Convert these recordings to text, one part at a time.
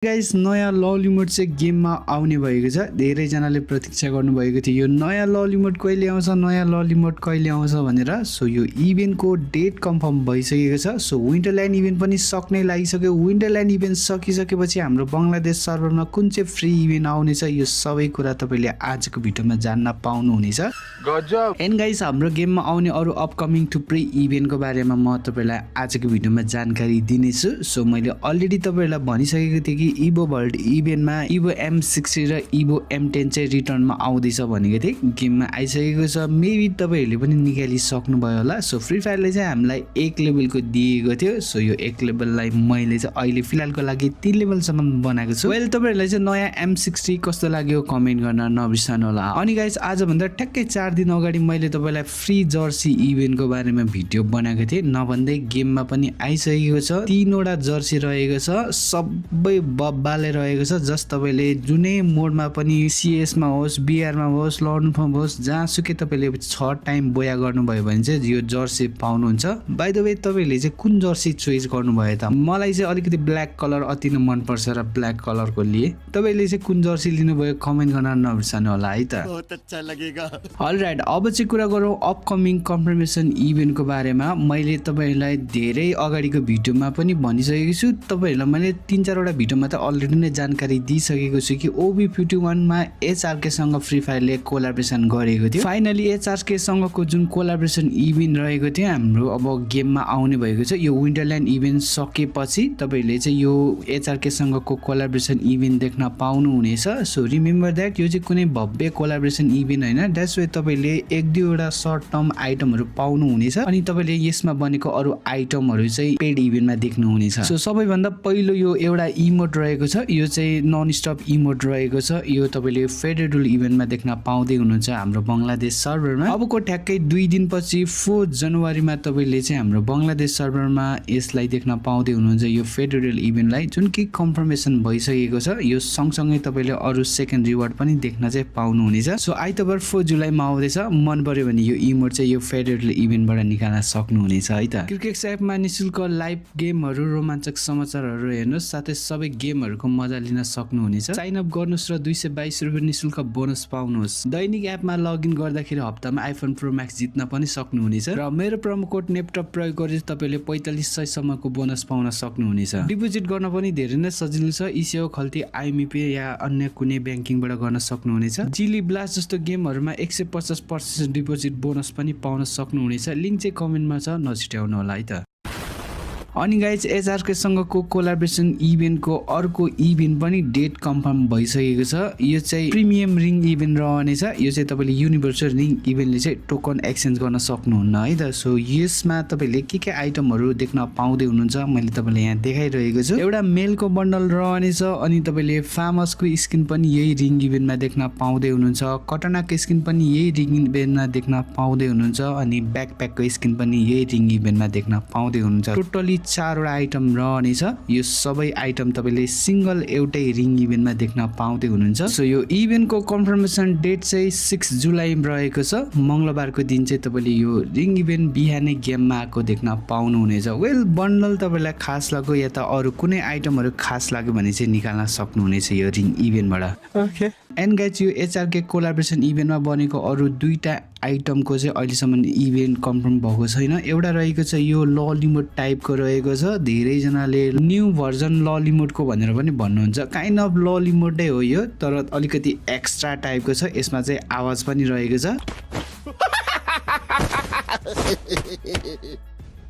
Guys नयाँ ललिमोड चाहिँ गेममा आउने भएको छ। धेरैजनाले प्रतीक्षा गर्नुभएको थियो यो नयाँ ललिमोड कहिले आउँछ भनेर। सो यो इभेन्टको डेट कन्फर्म भइसकेको छ। सो विन्टरल्यान्ड इभेन्ट पनि सक्नै लागिसक्यो। विन्टरल्यान्ड इभेन्ट सकिसकेपछि हाम्रो बङ्गलादेश सर्भरमा कुन चाहिँ फ्री इभेन्ट आउनेछ यो सबै कुरा तपाईले आजको भिडियोमा जान्न पाउनुहुनेछ। गजब। एन्ड गाइस हाम्रो गेममा आउने अरु अपकमिङ थुप्रै इभेन्टको बारेमा म तपाईलाई आजको भिडियोमा जानकारी दिनेछु। सो मैले अलरेडी तपाईलाई भनिसकेको थिएँ कि इभो वर्ल्ड इभेन्टमा इभो M60 र इभो M10 चाहिँ रिटर्नमा आउँदैछ भनेको थिएँ। गेममा आइसकेको छ। मेबी तपाईहरुले पनि निकालिसक्नुभयो होला। सो फ्री फायरले चाहिँ हामीलाई 1 लेभलको दिएको थियो। सो यो 1 लेभललाई मैले चाहिँ अहिले फिलहालको लागि 3 लेभलसम्म बनाएको छु। वेल तपाईहरुलाई चाहिँ नयाँ M60 कस्तो लाग्यो कमेन्ट गर्न नबिर्सनु होला। अनि गाइस आज भन्दा ठ्याक्कै 4 दिन अगाडि मैले तपाईलाई फ्री जर्सी इभेन्टको बारेमा भिडियो बनाएको थिएँ। नभन्दै गेममा पनि आइसकेको छ। 3 वटा जर्सी रहेको छ। सबै बब्बाले रहेको छ। जस तपाईले जुनै मोडमा पनि CS मा होस्, BR मा होस्, लर्डमा होस्, जहाँसुकै तपाईले 6 टाइम बोया गर्नुभयो भने चाहिँ यो जर्सी पाउनुहुन्छ। बाइ द वे तपाईले चाहिँ कुन जर्सी चोइस गर्नुभयो त? मलाई चाहिँ अलिकति ब्ल्याक कलर अति नै मन पर्छ र ब्ल्याक कलरको लिए। तपाईले चाहिँ कुन जर्सी लिनुभयो कमेन्ट गर्न नबिर्सनु होला है त। बहुत अच्छा लगेगा। अलराइट अब चाहिँ कुरा गरौँ अपकमिङ कन्फर्मेसन इभेन्टको बारेमा। मैले तपाईहरुलाई धेरै अगाडिको भिडियोमा पनि भनिसकेको छु। तपाईहरुलाई मैले 3-4 वटा भिडियोमा त अलरेडी नै जानकारी दिइसकेको छु कि OB51 मा HRK सँग फ्री फायरले कोलाबोरेसन गरेको थियो। फाइनली HRK सँगको जुन कोलाबोरेसन इभेन्ट रहेको थियो हाम्रो अब गेममा आउने भएको छ। यो विन्टरल्यान्ड इभेन्ट सकेपछि तपाईले चाहिँ यो HRK सँगको कोलाबोरेसन इभेन्ट देख्न पाउनुहुनेछ। सो रिमेम्बर दैट यो चाहिँ कुनै भव्य कोलाबोरेसन इभेन्ट हैन। दैट्स वे तपाईले 1-2 वटा सर्ट टर्म आइटमहरु पाउनुहुनेछ अनि तपाईले यसमा बनेको अरु आइटमहरु चाहिँ पेड इभेन्टमा देख्नुहुनेछ। सो सबैभन्दा पहिलो यो एउटा इमोट रहेको छ। यो चाहिँ नन स्टप इमोट रहेको छ। यो तपाईले फेडरल इभेन्टमा देख्न पाउँदै हुनुहुन्छ हाम्रो बङ्गलादेश सर्भरमा। अबको ठ्याक्कै 2 दिनपछि 4 जनवरीमा तपाईले चाहिँ हाम्रो बङ्गलादेश सर्भरमा यसलाई देख्न पाउँदै हुनुहुन्छ यो फेडरल इभेन्टलाई जुन कि कन्फर्मेसन भइसकेको छ। यो सँगसँगै तपाईले अरु सेकेन्ड रिवार्ड पनि देख्न चाहिँ पाउनुहुनेछ। सो आइतबार 4 जुलाईमा आउँदैछ। मन पर्यो भने यो इमोट चाहिँ यो फेडरल इभेन्टबाट निकाल्न सक्नुहुनेछ है त। क्रिकेट एपमा निशुल्क लाइभ गेमहरु, रोमाञ्चक समाचारहरु हेर्नुस्, साथै सबै गेमहरुको मजा लिन सक्नुहुनेछ। साइन अप गर्नुस् र 222 रुपैयाँ निशुल्क बोनस पाउनुहोस्। दैनिक एपमा लगइन गर्दाखेरि हप्तामा आइफोन प्रो म्याक्स जित्न पनि सक्नुहुनेछ र मेरो प्रोमो कोड नेपटप प्रयोग गरी तपाईले 4500 सम्मको बोनस पाउन सक्नुहुनेछ। डिपोजिट गर्न पनि धेरै नै सजिलो छ। इसिओ, खल्ती, आइएमपी या अन्य कुनै ब्याङ्किङबाट गर्न सक्नुहुनेछ। जिली ब्लास्ट जस्तो गेमहरुमा 150% डिपोजिट बोनस पनि पाउन सक्नुहुनेछ। लिंक चाहिँ कमेन्टमा छ, नछुट्याउनु होला है त। अनि गाइज HRK सँगको कोलाबोरेसन इभेन्टको अर्को इभेन्ट पनि डेट कन्फर्म भइसकेको छ। यो चाहिँ प्रिमियम रिङ इभेन्ट रहनेछ। यो चाहिँ तपाईले युनिभर्सल रिङ इभेन्टले चाहिँ टोकन एक्सचेन्ज गर्न सक्नुहुन्न है त। सो यसमा तपाईले के आइटमहरु देख्न पाउँदै हुनुहुन्छ मैले तपाईलाई यहाँ देखाइरहेको छु। एउटा मेलको बन्डल रहनेछ अनि तपाईले फार्मसको स्किन पनि यही रिङ इभेन्टमा देख्न पाउँदै हुनुहुन्छ। कटनाको स्किन पनि यही रिङ इभेन्टमा देख्न पाउँदै हुनुहुन्छ अनि ब्याकप्याकको स्किन पनि यही रिङ इभेन्टमा देख्न पाउँदै हुनुहुन्छ। टोटली 4 वटा आइटम रहनेछ। यो सबै आइटम तपाईले सिंगल एउटै रिङ इभेन्टमा देख्न पाउँदै हुनुहुन्छ। सो यो इभेन्टको कन्फर्मेसन डेट चाहिँ 6 जुलाई रहेको छ। मंगलबारको दिन चाहिँ तपाईले यो रिङ इभेन्ट बिहानै गेममा आएको देख्न पाउनुहुनेछ। वेल बन्डल तपाईलाई खास लाग्यो या त अरु कुनै आइटमहरु खास लाग्यो भने चाहिँ निकाल्न सक्नुहुनेछ यो रिङ इभेन्टबाट। ओके एन्ड गाइज यो HRK कोलाबोरेसन इभेन्टमा बनेको अरु 2टा आइटमको चाहिँ अहिलेसम्म इभेन्ट कन्फर्म भएको छैन। एउटा रहेको छ यो ललिमोड टाइपको रहेको छ। धेरै जनाले न्यू भर्जन ललिमोडको भनेर पनि भन्नुहुन्छ। काइन्ड अफ ललिमोडै हो यो तर अलिकति एक्स्ट्रा टाइपको छ। यसमा चाहिँ आवाज पनि रहेको छ।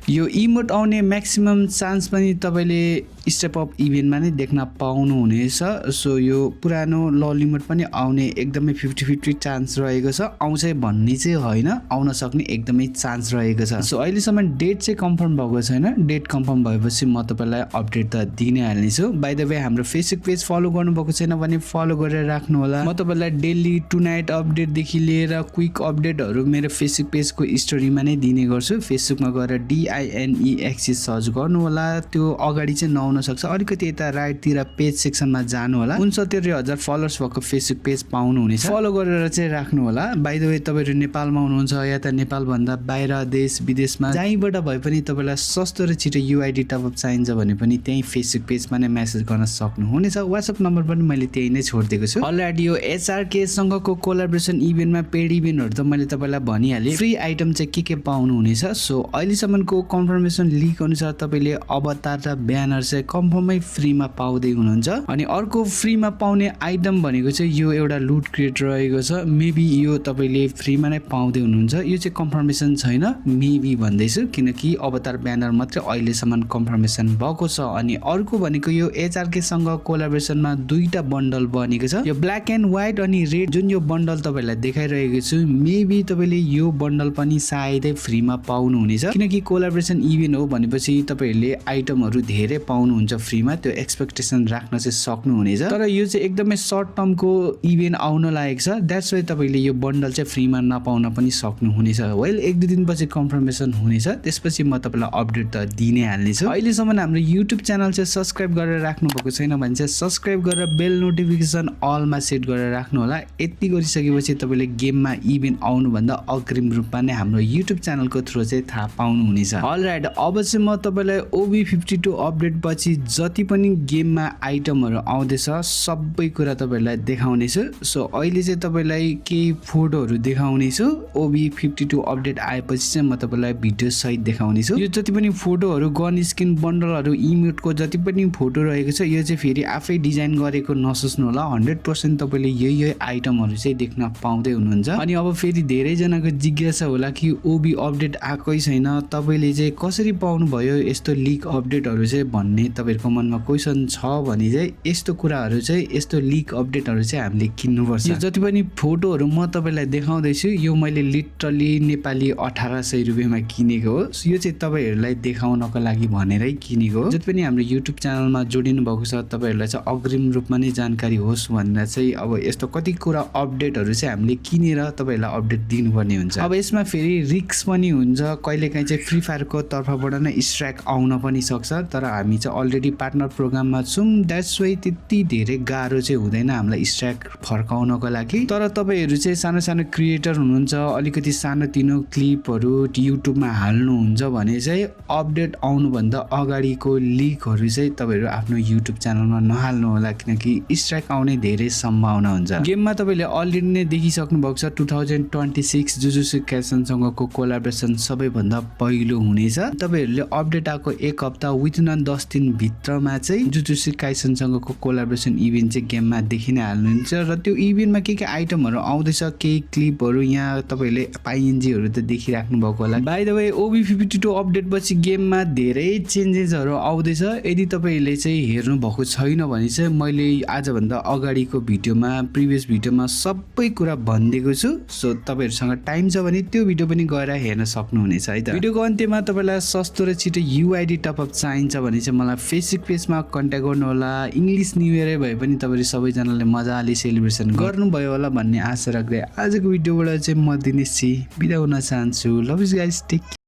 यो इमोट आउने म्याक्सिमम चान्स पनि तपाईले स्टेप अप इभेन्टमा नै देख्न पाउनुहुनेछ। सो यो पुरानो ललिमोड पनि आउने एकदमै 50-50 चान्स रहेको छ। आउँछ भन्ने चाहिँ होइन, आउन सक्ने एकदमै चान्स रहेको छ। सो अहिलेसम्म डेट चाहिँ कन्फर्म भएको छैन। डेट कन्फर्म भएपछि म तपाईलाई अपडेट त दिनै हाल्नेछु। बाइ द वे हाम्रो फेसबुक पेज फलो गर्नुभएको छैन भने फलो गरेर राख्नु होला। म तपाईलाई डेली टुनाइट अपडेट देखि लिएर क्विक अपडेटहरु मेरो फेसबुक पेजको स्टोरीमा नै दिने गर्छु। फेसबुकमा गएर FREEINEXE सर्च गर्नु होला। त्यो अगाडि चाहिँ नआउन सक्छ, अलिकति यता राइटतिर पेज सेक्सनमा जानु होला। 69,000 फलोअर्स भएको फेसबुक पेज पाउनुहुनेछ, फलो गरेर चाहिँ राख्नु होला। बाइ द वे तपाईहरु नेपालमा हुनुहुन्छ या त नेपाल भन्दा बाहिर देश विदेशमा जहीँबाट भए पनि तपाईलाई सस्तो र छिटो युआइडी टपअप चाहिन्छ भने पनि त्यही फेसबुक पेजमा नै मेसेज गर्न सक्नुहुनेछ। WhatsApp नम्बर पनि मैले त्यही नै छोडिदिएको छु। अलरेडी यो HRK सँगको कोलाबोरेसन इभेन्टमा पेड इभेन्टहरु त मैले तपाईलाई भनिहालेँ। फ्री आइटम चाहिँ के पाउनुहुनेछ। सो अहिलेसम्मको कन्फर्मेसन लिक अनुसार तपाईले अवतार र ब्यानर चाहिँ कन्फर्मै फ्रीमा पाउँदै हुनुहुन्छ। अनि अर्को फ्रीमा पाउने आइटम भनेको चाहिँ यो एउटा लुट क्रेट रहेको छ। मेबी यो तपाईले फ्रीमा नै पाउँदै हुनुहुन्छ। यो चाहिँ कन्फर्मेसन छैन, मेबी भन्दैछु, किनकि अवतार ब्यानर मात्रै अहिलेसम्म कन्फर्मेसन भएको छ। अनि अर्को भनेको यो HRK सँग कोलाबोरेसनमा दुईटा बन्डल बनेको छ, यो ब्ल्याक एन्ड व्हाइट अनि रेड। जुन यो बन्डल तपाईलाई देखाइरहेको छु, मेबी तपाईले यो बन्डल पनि सायदै फ्रीमा पाउनुहुनेछ, किनकि कोलाबोरेसन इभेन्ट हो भनेपछि तपाईहरुले आइटमहरु धेरै पाउनुहुन्छ फ्रीमा, त्यो एक्सपेक्टेसन राख्न चाहिँ सक्नुहुनेछ। तर यो चाहिँ एकदमै सर्ट टर्मको इभेन्ट आउन लागेको छ, द्याट्स वाइ तपाईले यो बन्डल चाहिँ फ्रीमा नपाउन पनि सक्नुहुनेछ। वेल 1-2 दिनपछि कन्फर्मेसन हुनेछ, त्यसपछि म तपाईलाई अपडेट त दिइ नै हाल्नेछु। अहिलेसम्म हाम्रो युट्युब च्यानल चाहिँ सब्स्क्राइब गरेर राख्नु भएको छैन भने चाहिँ सब्स्क्राइब गरेर बेल नोटिफिकेसन अलमा सेट गरेर राख्नु होला। यति गरिसकेपछि तपाईले गेममा इभेन्ट आउनु भन्दा अग्रिम रूपमा नै हाम्रो युट्युब च्यानलको थ्रु चाहिँ थाहा पाउनुहुनेछ। अलराइट, अब चाहिँ म तपाईलाई OB52 अपडेट पछि जति पनि गेममा आइटमहरु आउँदैछ सबै कुरा तपाईहरुलाई देखाउनेछु। सो अहिले चाहिँ तपाईलाई केही फोटोहरु देखाउनेछु। OB52 अपडेट आएपछि चाहिँ म तपाईलाई भिडियो सहित देखाउनेछु। यो जति पनि फोटोहरु, गन स्किन बन्डलहरु, इमोटको जति पनि फोटो रहेको छ यो चाहिँ फेरि आफै डिजाइन गरेको नसोच्नु होला। 100% तपाईले यही आइटमहरु चाहिँ देख्न पाउँदै हुनुहुन्छ। अनि अब फेरि धेरै जनाको जिज्ञासा होला कि OB अपडेट आकै छैन, तपाईले चाहिँ कसरी पाउनु भयो यस्तो लिक अपडेटहरु चाहिँ भन्ने तपाईहरुको मनमा क्वेशन छ भने चाहिँ यस्तो कुराहरु चाहिँ, यस्तो लिक अपडेटहरु चाहिँ हामीले किन्नुपर्छ। यो जति पनि फोटोहरु म तपाईलाई देखाउँदैछु यो मैले लिटरली नेपाली 1800 रुपैयाँमा किनेको हो। यो चाहिँ तपाईहरुलाई देखाउनको लागि भनेरै किनेको हो। जति पनि हाम्रो युट्युब च्यानलमा जोडिनु भएको छ तपाईहरुलाई चाहिँ अग्रिम रूपमा नै जानकारी होस् भनेर चाहिँ अब यस्तो कति कुरा अपडेटहरु चाहिँ हामीले किनेर तपाईहरुलाई अपडेट दिनुपर्ने हुन्छ। अब यसमा फेरि रिस्क पनि हुन्छ, कहिलेकाहीँ चाहिँ फ्री फायरको तर्फबाट नै स्ट्राइक आउन पनि सक्छ। तर हामी चाहिँ अलरेडी पार्टनर प्रोग्राममा छौं, द्याट्स वाइ त्यति धेरै गाह्रो चाहिँ हुँदैन हामीलाई स्ट्राइक फर्काउनको लागि। तर तपाईहरु चाहिँ सानो सानो क्रिएटर हुनुहुन्छ, अलिकति सानोतिनो क्लिपहरु युट्युबमा हाल्नुहुन्छ भने चाहिँ अपडेट आउनु भन्दा अगाडिको लिकहरु चाहिँ तपाईहरु आफ्नो युट्युब च्यानलमा नहाल्नु होला, किनकि स्ट्राइक आउने धेरै सम्भावना हुन्छ। गेममा तपाईले अलरेडी नै देखिसक्नु भएको छ 2026 जुजुत्सु काइसेन सँगको कोलाबोरेसन सबैभन्दा पहिलो हुनेछ। तपाईहरुले अपडेट आएको एक हप्ता विथिन 10 दिन भित्रमा चाहिँ जुजुत्सु काइसेन सँगको कोलाबोरेसन इभेन्ट चाहिँ गेममा देखि नै हाल्नुहुन्छ। र त्यो इभेन्टमा के आइटमहरु आउँदैछ, केही क्लिपहरु यहाँ तपाईहरुले पाइएनजीहरु त देखिराख्नु भएको होला। By the way OB52 update पछि गेममा धेरै चेन्जेसहरु आउँदैछ। यदि तपाईहरुले चाहिँ हेर्नु भएको छैन भने चाहिँ मैले आज भन्दा अगाडिको भिडियोमा, प्रिभियस भिडियोमा सबै कुरा भनिदिएको छु। सो तपाईहरुसँग टाइम छ भने त्यो भिडियो पनि गएर हेर्न सक्नुहुनेछ है त। भिडियोको अन्त्यमा तपाईलाई सस्तो र छिटो युआइडी टपअप चाहिन्छ भने चाहिँ मलाई फेसबुक पेजमा कन्ट्याक्ट गर्नु होला। इंग्लिश न्यू इयर भए पनि तपाईहरु सबैजनाले मजाले सेलिब्रेसन गर्नुभयो होला भन्ने आशा राख्दै आजको भिडियोबाट चाहिँ म दिनेश बिदा हुन चाहन्छु। Love you guys, take